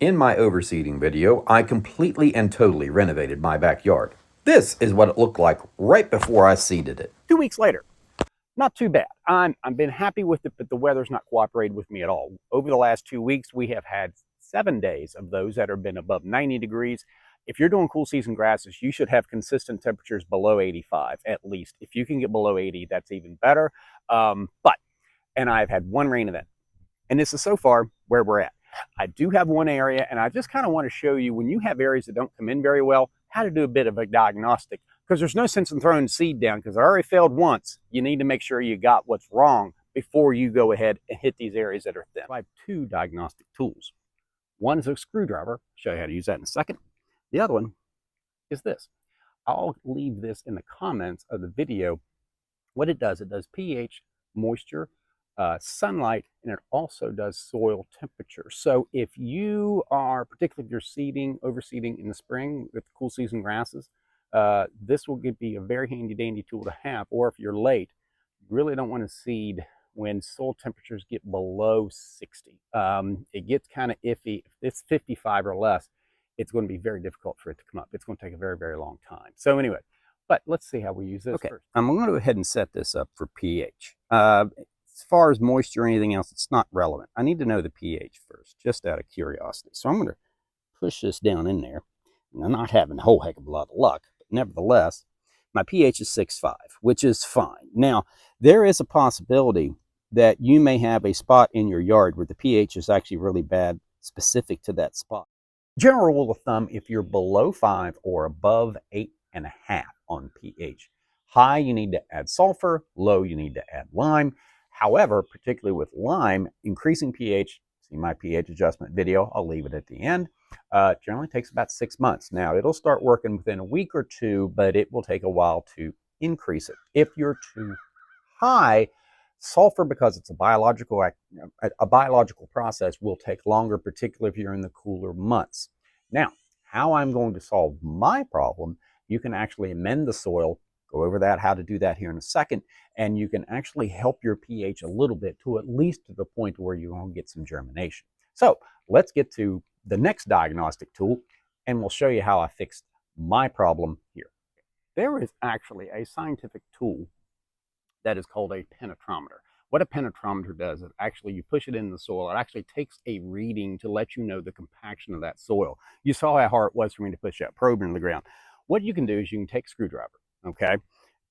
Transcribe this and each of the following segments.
In my overseeding video, I completely and totally renovated my backyard. This is what it looked like right before I seeded it. 2 weeks later, not too bad. I've been happy with it, but the weather's not cooperated with me at all. Over the last 2 weeks, we have had 7 days of those that have been above 90 degrees. If you're doing cool season grasses, you should have consistent temperatures below 85 at least. If you can get below 80, that's even better. And I've had one rain event. And this is so far where we're at. I do have one area, and I just kind of want to show you when you have areas that don't come in very well, how to do a bit of a diagnostic. Because there's no sense in throwing seed down because it already failed once. You need to make sure you got what's wrong before you go ahead and hit these areas that are thin. I have 2 diagnostic tools. One is a screwdriver. I'll show you how to use that in a second. The other one is this. I'll leave this in the comments of the video. What it does pH, moisture, sunlight, and it also does soil temperature. So if you are, particularly if you're seeding, overseeding in the spring with cool season grasses, this will be a very handy dandy tool to have. Or if you're late, you really don't want to seed when soil temperatures get below 60. It gets kind of iffy. If it's 55 or less, it's going to be very difficult for it to come up. It's going to take a very, very long time. So anyway, but let's see how we use this first. I'm going to go ahead and set this up for pH. As far as moisture or anything else, it's not relevant. I need to know the pH first, just out of curiosity. So I'm going to push this down in there. And I'm not having a whole heck of a lot of luck, but nevertheless, my pH is 6.5, which is fine. Now, there is a possibility that you may have a spot in your yard where the pH is actually really bad, specific to that spot. General rule of thumb, if you're below 5 or above 8.5 on pH, high, you need to add sulfur, low, you need to add lime. However, particularly with lime, increasing pH, see my pH adjustment video, I'll leave it at the end, generally takes about 6 months. Now, it'll start working within a week or two, but it will take a while to increase it. If you're too high, sulfur, because it's a biological process, will take longer, particularly if you're in the cooler months. Now, how I'm going to solve my problem, you can actually amend the soil. Go over that, how to do that here in a second, and you can actually help your pH a little bit to at least to the point where you're going to get some germination. So let's get to the next diagnostic tool, and we'll show you how I fixed my problem here. There is actually a scientific tool that is called a penetrometer. What a penetrometer does is actually you push it in the soil. It actually takes a reading to let you know the compaction of that soil. You saw how hard it was for me to push that probe into the ground. What you can do is you can take a screwdriver, okay,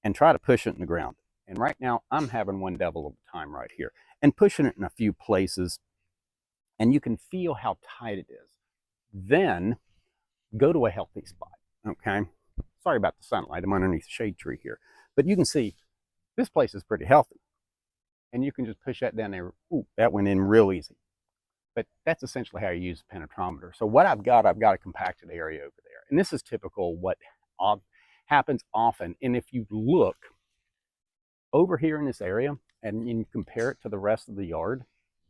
and try to push it in the ground. And right now I'm having one devil of a time right here and pushing it in a few places, and you can feel how tight it is. Then go to a healthy spot, okay? Sorry about the sunlight, I'm underneath the shade tree here, but you can see this place is pretty healthy. And you can just push that down there. Ooh, that went in real easy. But that's essentially how you use a penetrometer. So what I've got a compacted area over there. And this is typical what happens often. And if you look over here in this area and you compare it to the rest of the yard,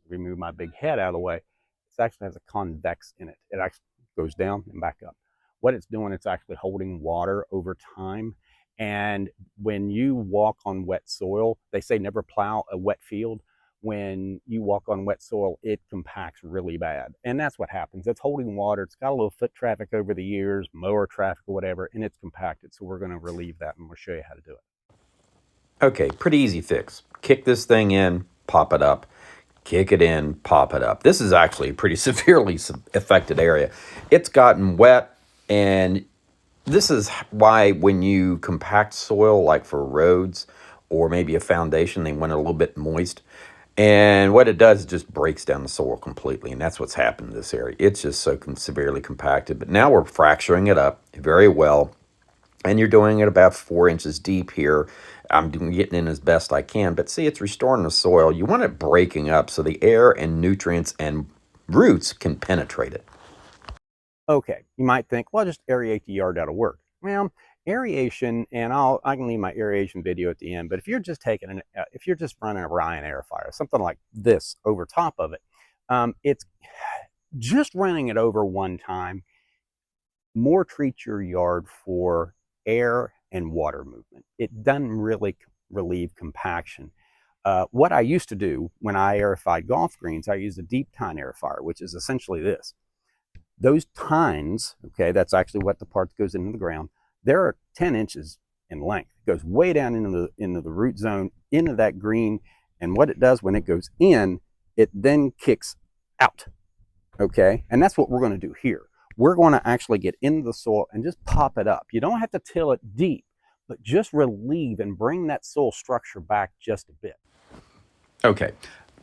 remove my big head out of the way, it actually has a convex in it. It actually goes down and back up. What it's doing, it's actually holding water over time. And when you walk on wet soil, they say never plow a wet field. When you walk on wet soil, it compacts really bad. And that's what happens. It's holding water. It's got a little foot traffic over the years, mower traffic or whatever, and it's compacted. So we're going to relieve that, and we'll show you how to do it. Okay, pretty easy fix. Kick this thing in, pop it up. Kick it in, pop it up. This is actually a pretty severely affected area. It's gotten wet, and this is why when you compact soil, like for roads or maybe a foundation, they want it a little bit moist. And what it does is just breaks down the soil completely. And that's what's happened in this area. It's just so severely compacted. But now we're fracturing it up very well. And you're doing it about 4 inches deep here. I'm getting in as best I can. But see, it's restoring the soil. You want it breaking up so the air and nutrients and roots can penetrate it. Okay, you might think, well, just aerate the yard out of work. Well, aeration, and I can leave my aeration video at the end, but if you're just if you're just running a Ryan air fryer, something like this over top of it, it's just running it over one time more treats your yard for air and water movement. It doesn't really relieve compaction. What I used to do when I aerified golf greens, I used a deep tine aerifier, which is essentially this. Those tines, okay, that's actually what the part that goes into the ground, they're 10 inches in length. It goes way down into the root zone, into that green. And what it does when it goes in, it then kicks out, okay? And that's what we're going to do here. We're going to actually get into the soil and just pop it up. You don't have to till it deep, but just relieve and bring that soil structure back just a bit. Okay,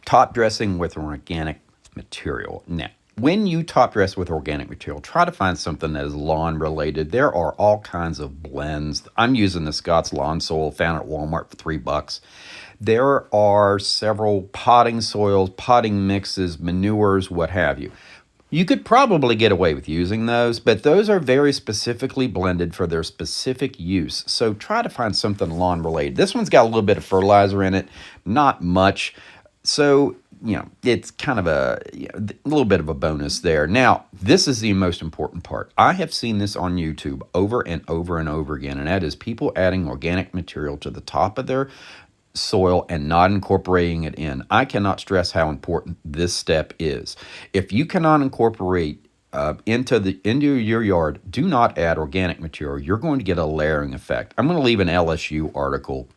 top dressing with organic material. Now, when you top dress with organic material, try to find something that is lawn related. There are all kinds of blends. I'm using the Scott's Lawn Soil found at Walmart for $3. There are several potting soils, potting mixes, manures, what have you. You could probably get away with using those, but those are very specifically blended for their specific use. So try to find something lawn related. This one's got a little bit of fertilizer in it, not much. So, it's kind of a little bit of a bonus there. Now, this is the most important part. I have seen this on YouTube over and over and over again, and that is people adding organic material to the top of their soil and not incorporating it in. I cannot stress how important this step is. If you cannot incorporate into your yard, do not add organic material. You're going to get a layering effect. I'm going to leave an LSU article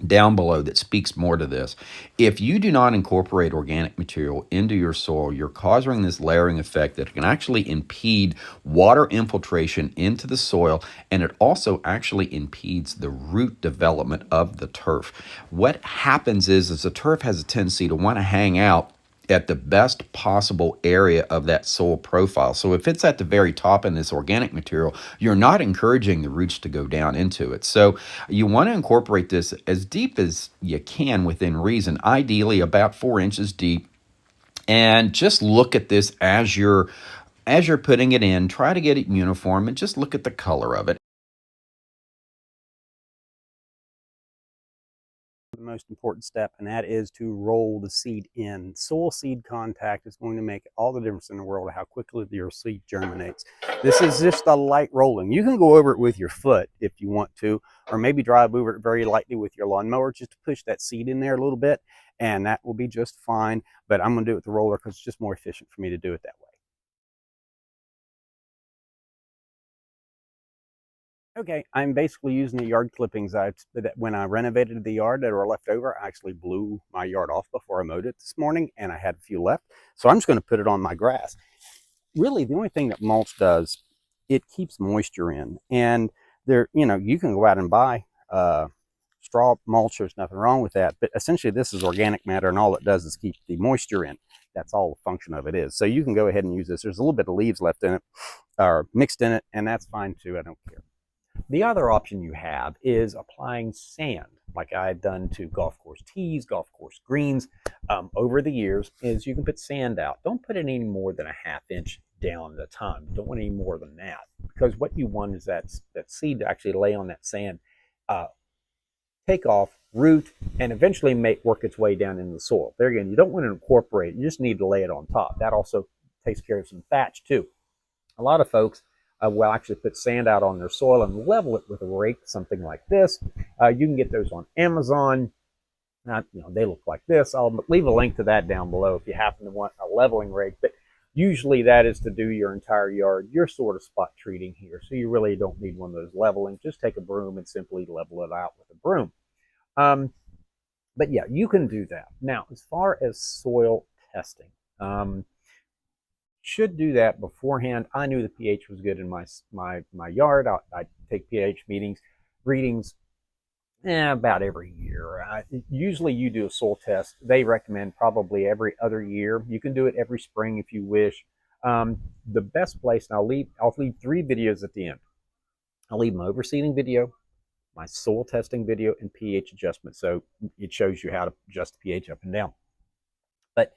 down below that speaks more to this. If you do not incorporate organic material into your soil, you're causing this layering effect that can actually impede water infiltration into the soil, and it also actually impedes the root development of the turf. What happens is the turf has a tendency to want to hang out at the best possible area of that soil profile. So if it's at the very top in this organic material, you're not encouraging the roots to go down into it. So you want to incorporate this as deep as you can within reason, ideally about 4 inches deep. And just look at this as you're putting it in. Try to get it uniform and just look at the color of it. The most important step, and that is to roll the seed in. Soil seed contact is going to make all the difference in the world of how quickly your seed germinates. This is just a light rolling. You can go over it with your foot if you want to, or maybe drive over it very lightly with your lawnmower just to push that seed in there a little bit, and that will be just fine. But I'm going to do it with the roller because it's just more efficient for me to do it that way. Okay, I'm basically using the yard clippings that when I renovated the yard that were left over. I actually blew my yard off before I mowed it this morning, and I had a few left. So I'm just going to put it on my grass. Really, the only thing that mulch does, it keeps moisture in. And you can go out and buy straw mulch. There's nothing wrong with that. But essentially, this is organic matter, and all it does is keep the moisture in. That's all the function of it is. So you can go ahead and use this. There's a little bit of leaves left in it, or mixed in it, and that's fine too. I don't care. The other option you have is applying sand, like I've done to golf course tees, golf course greens over the years, is you can put sand out. Don't put it any more than a ½ inch down at a time. You don't want any more than that, because what you want is that seed to actually lay on that sand, take off, root, and eventually work its way down into the soil. There again, you don't want to incorporate it. You just need to lay it on top. That also takes care of some thatch too. A lot of folks will actually put sand out on their soil and level it with a rake, something like this. You can get those on Amazon. They look like this. I'll leave a link to that down below if you happen to want a leveling rake. But usually that is to do your entire yard. You're sort of spot treating here, so you really don't need one of those leveling. Just take a broom and simply level it out with a broom. But yeah, you can do that. Now, as far as soil testing, should do that beforehand. I knew the pH was good in my yard. I take pH readings about every year. Usually you do a soil test. They recommend probably every other year. You can do it every spring if you wish. The best place, and I'll leave 3 videos at the end. I'll leave my overseeding video, my soil testing video, and pH adjustment. So it shows you how to adjust the pH up and down. But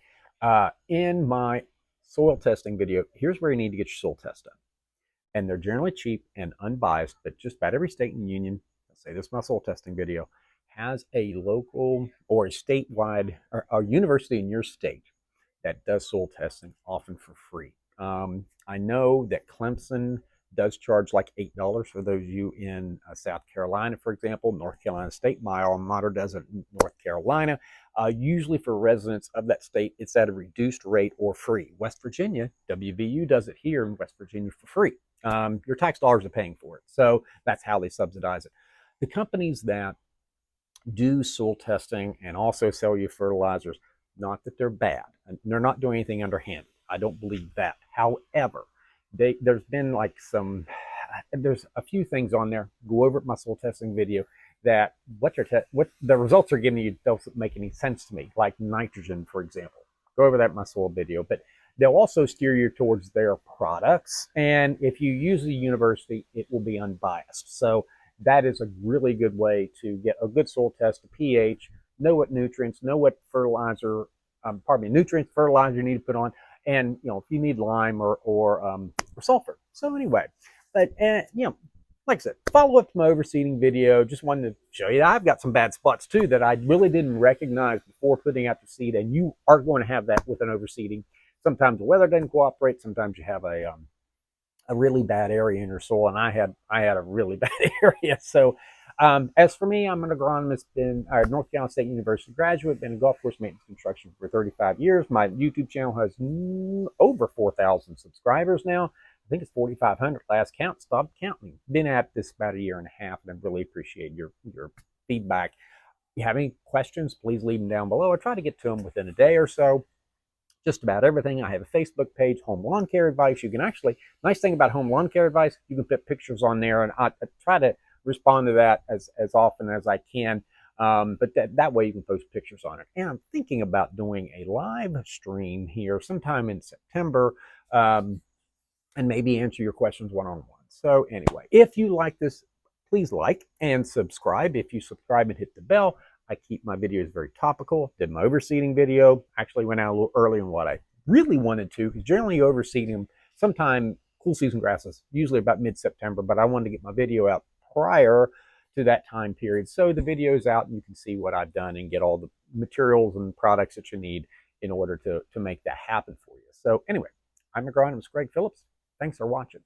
in my soil testing video, here's where you need to get your soil test done. And they're generally cheap and unbiased, but just about every state in the union, let's say this is my soil testing video, has a local or a statewide or a university in your state that does soil testing, often for free. I know that Clemson does charge like $8 for those of you in South Carolina, for example. North Carolina State, my alma mater, does it in North Carolina. Usually for residents of that state, it's at a reduced rate or free. West Virginia, WVU does it here in West Virginia for free. Your tax dollars are paying for it. So that's how they subsidize it. The companies that do soil testing and also sell you fertilizers, not that they're bad, and they're not doing anything underhanded. I don't believe that. However, there's been like there's a few things on there. Go over my soil testing video that what the results are giving you don't make any sense to me, like nitrogen, for example. Go over that in my soil video, but they'll also steer you towards their products. And if you use the university, it will be unbiased. So that is a really good way to get a good soil test, a pH, know what nutrients, know what nutrients, fertilizer you need to put on, and if you need lime or sulfur. So anyway, but like I said, follow up to my overseeding video. Just wanted to show you that I've got some bad spots too that I really didn't recognize before putting out the seed, and you are going to have that with an overseeding. Sometimes the weather doesn't cooperate. Sometimes you have a really bad area in your soil, and I had a really bad area. So as for me, I'm an agronomist, been a North Carolina State University graduate, been in golf course maintenance construction for 35 years. My YouTube channel has over 4,000 subscribers now. I think it's 4,500 last count. Stopped counting. Been at this about a year and a half, and I really appreciate your feedback. If you have any questions, please leave them down below. I try to get to them within a day or so. Just about everything. I have a Facebook page, Home Lawn Care Advice. You can actually, nice thing about Home Lawn Care Advice, you can put pictures on there, and I try to respond to that as often as I can. But that way you can post pictures on it. And I'm thinking about doing a live stream here sometime in September, and maybe answer your questions one-on-one. So anyway, if you like this, please like and subscribe. If you subscribe and hit the bell, I keep my videos very topical. Did my overseeding video. Actually went out a little early on what I really wanted to, because generally overseeding them sometime cool season grasses, usually about mid-September, but I wanted to get my video out prior to that time period. So the video's out and you can see what I've done and get all the materials and products that you need in order to make that happen for you. So anyway, I'm agronomist Greg Phillips. Thanks for watching.